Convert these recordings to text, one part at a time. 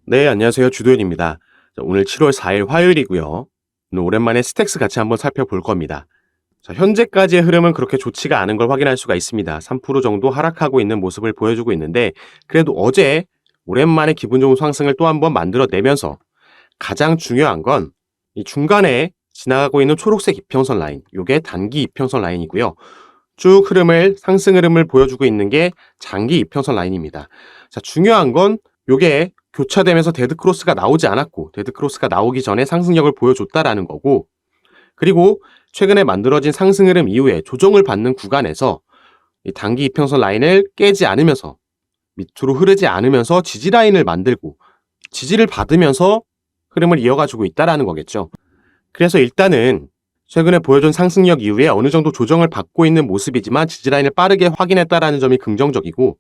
네, 안녕하세요. 주도현입니다. 오늘 7월 4일 화요일이고요. 오늘 오랜만에 스택스 같이 한번 살펴볼 겁니다. 현재까지의 흐름은 그렇게 좋지가 않은 걸 확인할 수가 있습니다. 3% 정도 하락하고 있는 모습을 보여주고 있는데 그래도 어제 오랜만에 기분 좋은 상승을 또 한번 만들어내면서 가장 중요한 건 이 중간에 지나가고 있는 초록색 이평선 라인, 이게 단기 이평선 라인이고요. 쭉 상승 흐름을 보여주고 있는 게 장기 이평선 라인입니다. 중요한 건 요게 교차되면서 데드크로스가 나오지 않았고 데드크로스가 나오기 전에 상승력을 보여줬다라는 거고, 그리고 최근에 만들어진 상승 흐름 이후에 조정을 받는 구간에서 이 단기 이평선 라인을 깨지 않으면서 밑으로 흐르지 않으면서 지지 라인을 만들고 지지를 받으면서 흐름을 이어가지고 있다라는 거겠죠. 그래서 일단은 최근에 보여준 상승력 이후에 어느 정도 조정을 받고 있는 모습이지만 지지 라인을 빠르게 확인했다라는 점이 긍정적이고,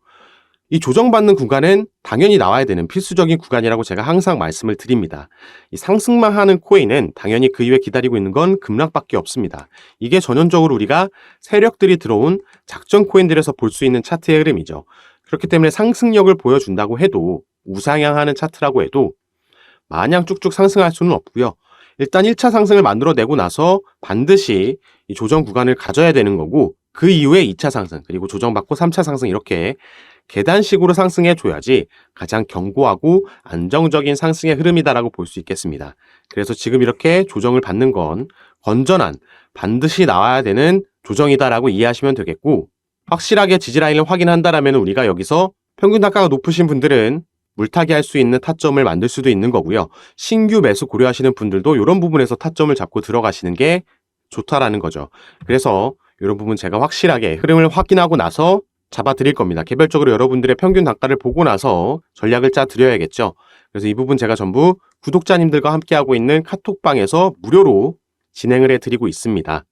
이 조정받는 구간은 당연히 나와야 되는 필수적인 구간이라고 제가 항상 말씀을 드립니다. 이 상승만 하는 코인은 당연히 그 이후에 기다리고 있는 건 급락밖에 없습니다. 이게 전형적으로 우리가 세력들이 들어온 작전 코인들에서 볼 수 있는 차트의 흐름이죠. 그렇기 때문에 상승력을 보여준다고 해도, 우상향하는 차트라고 해도 마냥 쭉쭉 상승할 수는 없고요. 일단 1차 상승을 만들어내고 나서 반드시 이 조정 구간을 가져야 되는 거고, 그 이후에 2차 상승, 그리고 조정받고 3차 상승, 이렇게 계단식으로 상승해 줘야지 가장 견고하고 안정적인 상승의 흐름이다라고 볼 수 있겠습니다. 그래서 지금 이렇게 조정을 받는 건 건전한, 반드시 나와야 되는 조정이다라고 이해하시면 되겠고, 확실하게 지지라인을 확인한다라면 우리가 여기서 평균 단가가 높으신 분들은 물타기 할 수 있는 타점을 만들 수도 있는 거고요. 신규 매수 고려하시는 분들도 이런 부분에서 타점을 잡고 들어가시는 게 좋다라는 거죠. 그래서 이런 부분 제가 확실하게 흐름을 확인하고 나서 잡아드릴 겁니다. 개별적으로 여러분들의 평균 단가를 보고 나서 전략을 짜 드려야겠죠. 그래서 이 부분 제가 전부 구독자님들과 함께하고 있는 카톡방에서 무료로 진행을 해드리고 있습니다.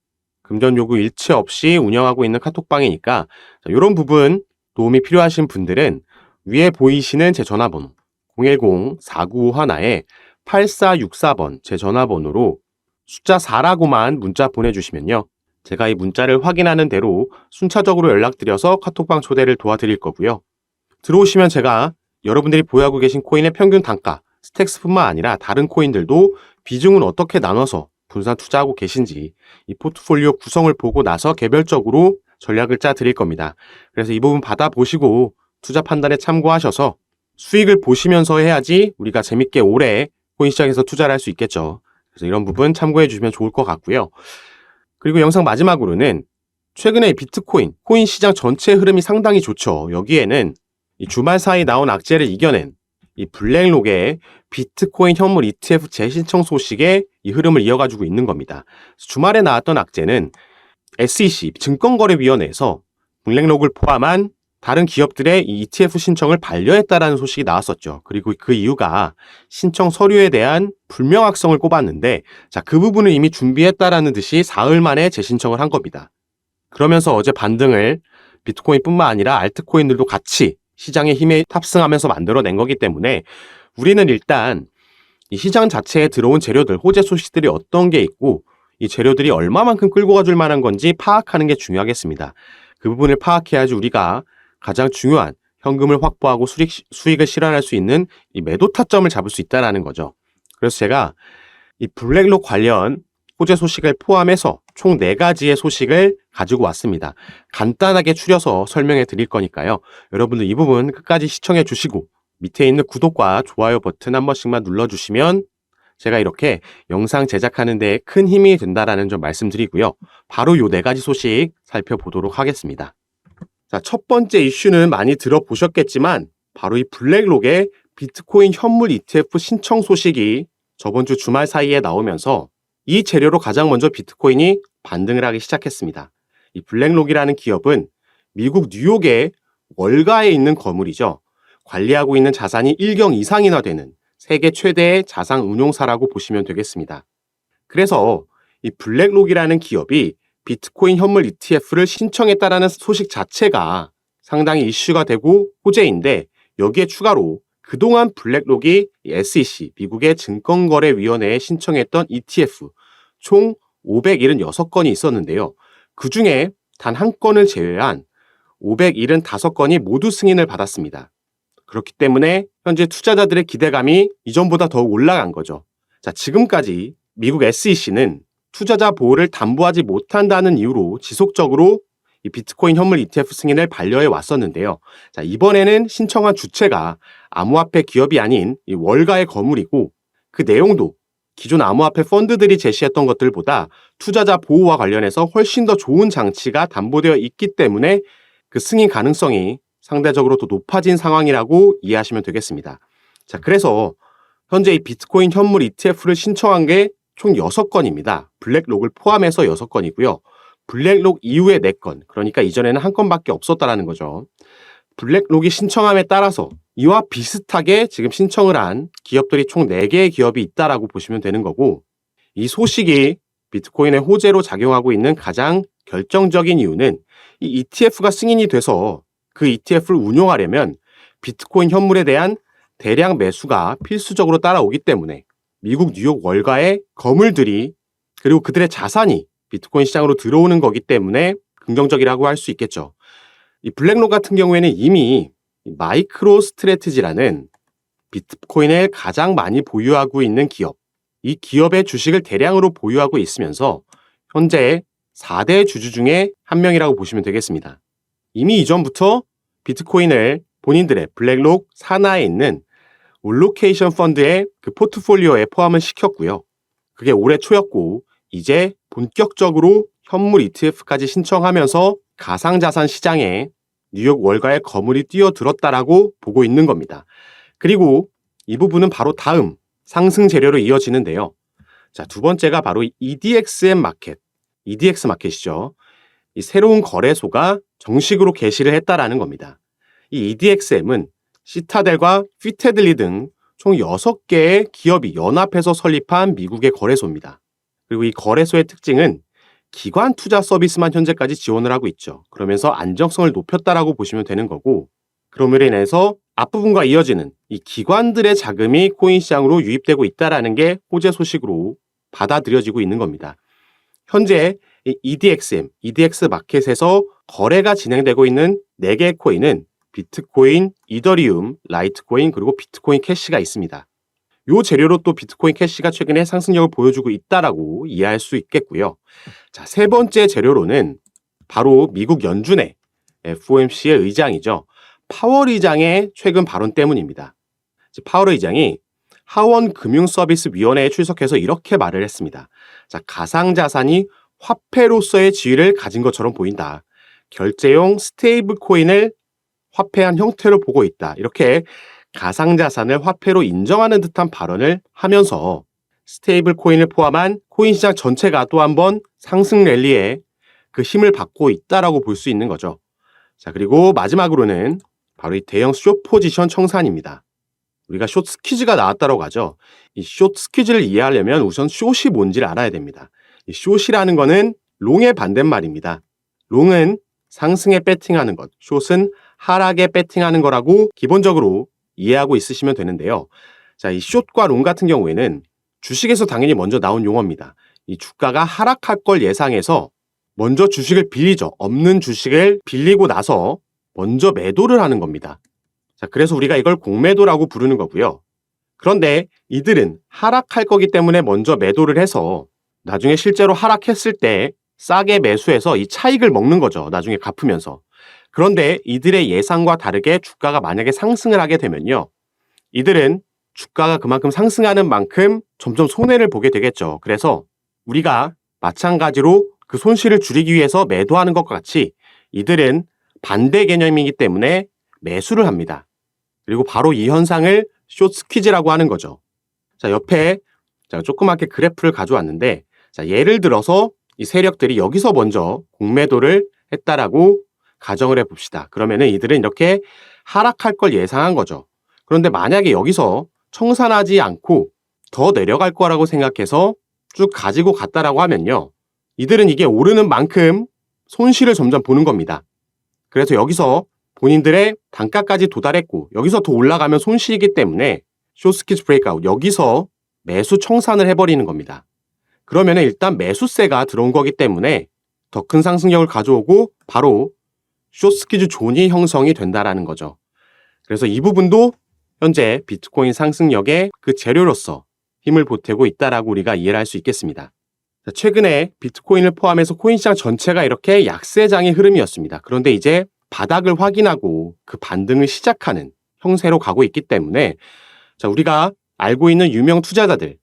금전 요구 일체 없이 운영하고 있는 카톡방이니까 이런 부분 도움이 필요하신 분들은 위에 보이시는 제 전화번호 010-4951-8464번 제 전화번호로 숫자 4라고만 문자 보내주시면요, 제가 이 문자를 확인하는 대로 순차적으로 연락드려서 카톡방 초대를 도와드릴 거고요. 들어오시면 제가 여러분들이 보유하고 계신 코인의 평균 단가, 스택스뿐만 아니라 다른 코인들도 비중은 어떻게 나눠서 분산 투자하고 계신지 이 포트폴리오 구성을 보고 나서 개별적으로 전략을 짜 드릴 겁니다. 그래서 이 부분 받아보시고 투자 판단에 참고하셔서 수익을 보시면서 해야지 우리가 재밌게 오래 코인 시장에서 투자를 할 수 있겠죠. 그래서 이런 부분 참고해 주시면 좋을 것 같고요. 그리고 영상 마지막으로는 최근에 비트코인, 코인 시장 전체 흐름이 상당히 좋죠. 여기에는 이 주말 사이 나온 악재를 이겨낸 이 블랙록의 비트코인 현물 ETF 재신청 소식에 이 흐름을 이어가지고 있는 겁니다. 주말에 나왔던 악재는 SEC, 증권거래위원회에서 블랙록을 포함한 다른 기업들의 이 ETF 신청을 반려했다라는 소식이 나왔었죠. 그리고 그 이유가 신청 서류에 대한 불명확성을 꼽았는데, 그 부분을 이미 준비했다라는 듯이 사흘 만에 재신청을 한 겁니다. 그러면서 어제 반등을 비트코인뿐만 아니라 알트코인들도 같이 시장의 힘에 탑승하면서 만들어낸 거기 때문에 우리는 일단 이 시장 자체에 들어온 재료들, 호재 소식들이 어떤 게 있고 이 재료들이 얼마만큼 끌고 가줄 만한 건지 파악하는 게 중요하겠습니다. 그 부분을 파악해야지 우리가 가장 중요한 현금을 확보하고 수익을 실현할 수 있는 이 매도 타점을 잡을 수 있다는 거죠. 그래서 제가 이 블랙록 관련 호재 소식을 포함해서 총 4가지의 소식을 가지고 왔습니다. 간단하게 추려서 설명해 드릴 거니까요. 여러분들 이 부분 끝까지 시청해 주시고 밑에 있는 구독과 좋아요 버튼 한 번씩만 눌러주시면 제가 이렇게 영상 제작하는 데 큰 힘이 된다라는 점 말씀드리고요. 바로 요 4가지 소식 살펴보도록 하겠습니다. 첫 번째 이슈는 많이 들어보셨겠지만 바로 이 블랙록의 비트코인 현물 ETF 신청 소식이 저번 주 주말 사이에 나오면서 이 재료로 가장 먼저 비트코인이 반등을 하기 시작했습니다. 이 블랙록이라는 기업은 미국 뉴욕의 월가에 있는 거물이죠. 관리하고 있는 자산이 1경 이상이나 되는 세계 최대의 자산 운용사라고 보시면 되겠습니다. 그래서 이 블랙록이라는 기업이 비트코인 현물 ETF를 신청했다라는 소식 자체가 상당히 이슈가 되고 호재인데, 여기에 추가로 그동안 블랙록이 SEC, 미국의 증권거래위원회에 신청했던 ETF 총 576건이 있었는데요. 그 중에 단 한 건을 제외한 575건이 모두 승인을 받았습니다. 그렇기 때문에 현재 투자자들의 기대감이 이전보다 더욱 올라간 거죠. 자, 지금까지 미국 SEC는 투자자 보호를 담보하지 못한다는 이유로 지속적으로 이 비트코인 현물 ETF 승인을 반려해 왔었는데요. 자, 이번에는 신청한 주체가 암호화폐 기업이 아닌 이 월가의 거물이고 그 내용도 기존 암호화폐 펀드들이 제시했던 것들보다 투자자 보호와 관련해서 훨씬 더 좋은 장치가 담보되어 있기 때문에 그 승인 가능성이 상대적으로 더 높아진 상황이라고 이해하시면 되겠습니다. 자, 그래서 현재 이 비트코인 현물 ETF를 신청한 게 총 6건입니다. 블랙록을 포함해서 6건이고요. 블랙록 이후에 4건, 그러니까 이전에는 한 건밖에 없었다라는 거죠. 블랙록이 신청함에 따라서 이와 비슷하게 지금 신청을 한 기업들이 총 4개의 기업이 있다라고 보시면 되는 거고, 이 소식이 비트코인의 호재로 작용하고 있는 가장 결정적인 이유는 이 ETF가 승인이 돼서 그 ETF를 운용하려면 비트코인 현물에 대한 대량 매수가 필수적으로 따라오기 때문에 미국 뉴욕 월가의 거물들이 그리고 그들의 자산이 비트코인 시장으로 들어오는 거기 때문에 긍정적이라고 할 수 있겠죠. 이 블랙록 같은 경우에는 이미 마이크로 스트래티지라는 비트코인을 가장 많이 보유하고 있는 기업, 이 기업의 주식을 대량으로 보유하고 있으면서 현재 4대 주주 중에 한 명이라고 보시면 되겠습니다. 이미 이전부터 비트코인을 본인들의 블랙록 산하에 있는 올로케이션 펀드의 그 포트폴리오에 포함을 시켰고요. 그게 올해 초였고 이제 본격적으로 현물 ETF까지 신청하면서 가상자산 시장에 뉴욕 월가의 거물이 뛰어들었다라고 보고 있는 겁니다. 그리고 이 부분은 바로 다음 상승 재료로 이어지는데요. 자, 두 번째가 바로 EDXM 마켓, EDX 마켓이죠. 이 새로운 거래소가 정식으로 개시를 했다라는 겁니다. 이 EDXM은 시타델과 피테들리 등 총 6개의 기업이 연합해서 설립한 미국의 거래소입니다. 그리고 이 거래소의 특징은 기관 투자 서비스만 현재까지 지원을 하고 있죠. 그러면서 안정성을 높였다라고 보시면 되는 거고, 그럼으로 인해서 앞부분과 이어지는 이 기관들의 자금이 코인 시장으로 유입되고 있다라는 게 호재 소식으로 받아들여지고 있는 겁니다. 현재 이 EDXM, EDX 마켓에서 거래가 진행되고 있는 4개의 코인은 비트코인, 이더리움, 라이트코인, 그리고 비트코인 캐시가 있습니다. 이 재료로 또 비트코인 캐시가 최근에 상승력을 보여주고 있다라고 이해할 수 있겠고요. 자, 세 번째 재료로는 바로 미국 연준의 FOMC의 의장이죠. 파월 의장의 최근 발언 때문입니다. 파월 의장이 하원금융서비스위원회에 출석해서 이렇게 말을 했습니다. 자, 가상자산이 화폐로서의 지위를 가진 것처럼 보인다. 결제용 스테이블 코인을 화폐한 형태로 보고 있다. 이렇게 가상자산을 화폐로 인정하는 듯한 발언을 하면서 스테이블 코인을 포함한 코인 시장 전체가 또 한 번 상승 랠리에 그 힘을 받고 있다라고 볼 수 있는 거죠. 자, 그리고 마지막으로는 바로 이 대형 숏 포지션 청산입니다. 우리가 숏 스퀴즈가 나왔다고 하죠. 이 숏 스퀴즈를 이해하려면 우선 숏이 뭔지를 알아야 됩니다. 이 숏이라는 거는 롱의 반대말입니다. 롱은 상승에 배팅하는 것, 숏은 하락에 배팅하는 거라고 기본적으로 이해하고 있으시면 되는데요. 자, 이 숏과 롱 같은 경우에는 주식에서 당연히 먼저 나온 용어입니다. 이 주가가 하락할 걸 예상해서 먼저 주식을 빌리죠. 없는 주식을 빌리고 나서 먼저 매도를 하는 겁니다. 자, 그래서 우리가 이걸 공매도라고 부르는 거고요. 그런데 이들은 하락할 거기 때문에 먼저 매도를 해서 나중에 실제로 하락했을 때 싸게 매수해서 이 차익을 먹는 거죠. 나중에 갚으면서. 그런데 이들의 예상과 다르게 주가가 만약에 상승을 하게 되면요. 이들은 주가가 그만큼 상승하는 만큼 점점 손해를 보게 되겠죠. 그래서 우리가 마찬가지로 그 손실을 줄이기 위해서 매도하는 것과 같이 이들은 반대 개념이기 때문에 매수를 합니다. 그리고 바로 이 현상을 숏 스퀴즈라고 하는 거죠. 자, 옆에 제가 조그맣게 그래프를 가져왔는데, 자, 예를 들어서 이 세력들이 여기서 먼저 공매도를 했다라고 가정을 해봅시다. 그러면은 이들은 이렇게 하락할 걸 예상한 거죠. 그런데 만약에 여기서 청산하지 않고 더 내려갈 거라고 생각해서 쭉 가지고 갔다라고 하면요. 이들은 이게 오르는 만큼 손실을 점점 보는 겁니다. 그래서 여기서 본인들의 단가까지 도달했고 여기서 더 올라가면 손실이기 때문에 숏스퀴즈 브레이크아웃, 여기서 매수 청산을 해버리는 겁니다. 그러면 일단 매수세가 들어온 거기 때문에 더 큰 상승력을 가져오고 바로 숏스퀴즈 존이 형성이 된다라는 거죠. 그래서 이 부분도 현재 비트코인 상승력의 그 재료로서 힘을 보태고 있다라고 우리가 이해를 할 수 있겠습니다. 최근에 비트코인을 포함해서 코인 시장 전체가 이렇게 약세장의 흐름이었습니다. 그런데 이제 바닥을 확인하고 그 반등을 시작하는 형세로 가고 있기 때문에 우리가 알고 있는 유명 투자자들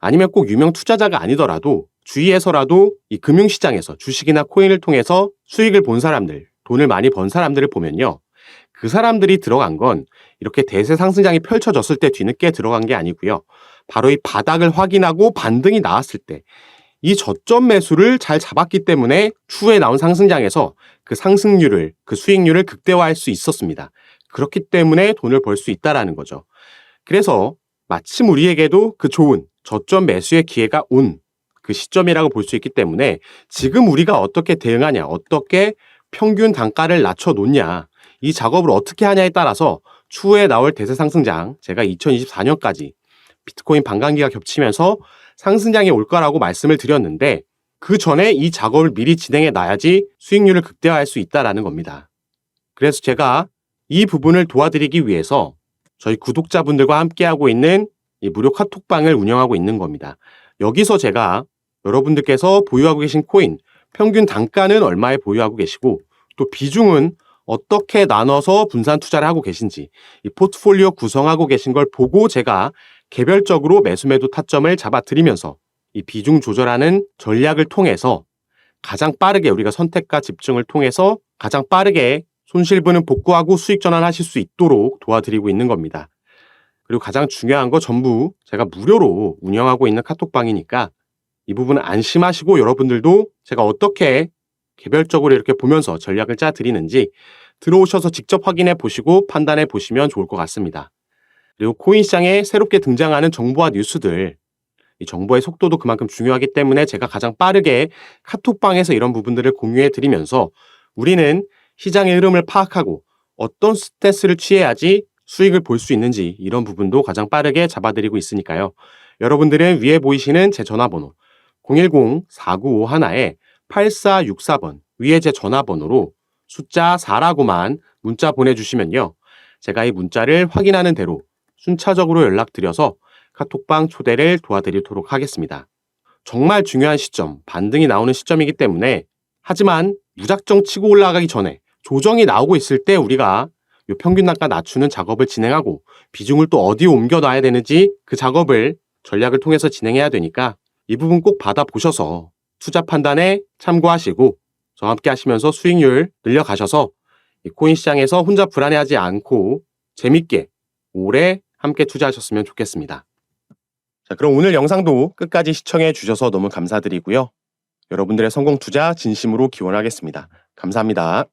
아니면 꼭 유명 투자자가 아니더라도 주위에서라도 이 금융시장에서 주식이나 코인을 통해서 수익을 본 사람들, 돈을 많이 번 사람들을 보면요. 그 사람들이 들어간 건 이렇게 대세 상승장이 펼쳐졌을 때 뒤늦게 들어간 게 아니고요. 바로 이 바닥을 확인하고 반등이 나왔을 때 이 저점 매수를 잘 잡았기 때문에 추후에 나온 상승장에서 그 상승률을, 그 수익률을 극대화할 수 있었습니다. 그렇기 때문에 돈을 벌 수 있다라는 거죠. 그래서 마침 우리에게도 그 좋은 저점 매수의 기회가 온 그 시점이라고 볼 수 있기 때문에 지금 우리가 어떻게 대응하냐, 어떻게 평균 단가를 낮춰 놓냐, 이 작업을 어떻게 하냐에 따라서 추후에 나올 대세 상승장, 제가 2024년까지 비트코인 반감기가 겹치면서 상승장이 올 거라고 말씀을 드렸는데 그 전에 이 작업을 미리 진행해 놔야지 수익률을 극대화할 수 있다라는 겁니다. 그래서 제가 이 부분을 도와드리기 위해서 저희 구독자분들과 함께하고 있는 이 무료 카톡방을 운영하고 있는 겁니다. 여기서 제가 여러분들께서 보유하고 계신 코인 평균 단가는 얼마에 보유하고 계시고 또 비중은 어떻게 나눠서 분산 투자를 하고 계신지 이 포트폴리오 구성하고 계신 걸 보고 제가 개별적으로 매수매도 타점을 잡아드리면서 이 비중 조절하는 전략을 통해서 가장 빠르게 우리가 선택과 집중을 통해서 가장 빠르게 손실분은 복구하고 수익 전환하실 수 있도록 도와드리고 있는 겁니다. 그리고 가장 중요한 거 전부 제가 무료로 운영하고 있는 카톡방이니까 이 부분은 안심하시고 여러분들도 제가 어떻게 개별적으로 이렇게 보면서 전략을 짜드리는지 들어오셔서 직접 확인해 보시고 판단해 보시면 좋을 것 같습니다. 그리고 코인 시장에 새롭게 등장하는 정보와 뉴스들, 이 정보의 속도도 그만큼 중요하기 때문에 제가 가장 빠르게 카톡방에서 이런 부분들을 공유해 드리면서 우리는 시장의 흐름을 파악하고 어떤 스탠스를 취해야지 수익을 볼 수 있는지 이런 부분도 가장 빠르게 잡아드리고 있으니까요. 여러분들은 위에 보이시는 제 전화번호 010-4951-8464번 위에 제 전화번호로 숫자 4라고만 문자 보내주시면요. 제가 이 문자를 확인하는 대로 순차적으로 연락드려서 카톡방 초대를 도와드리도록 하겠습니다. 정말 중요한 시점, 반등이 나오는 시점이기 때문에 하지만 무작정 치고 올라가기 전에 조정이 나오고 있을 때 우리가 이 평균 단가 낮추는 작업을 진행하고 비중을 또 어디에 옮겨놔야 되는지 그 작업을 전략을 통해서 진행해야 되니까 이 부분 꼭 받아보셔서 투자 판단에 참고하시고 저와 함께 하시면서 수익률 늘려가셔서 이 코인 시장에서 혼자 불안해하지 않고 재밌게 오래 함께 투자하셨으면 좋겠습니다. 자, 그럼 오늘 영상도 끝까지 시청해 주셔서 너무 감사드리고요. 여러분들의 성공 투자 진심으로 기원하겠습니다. 감사합니다.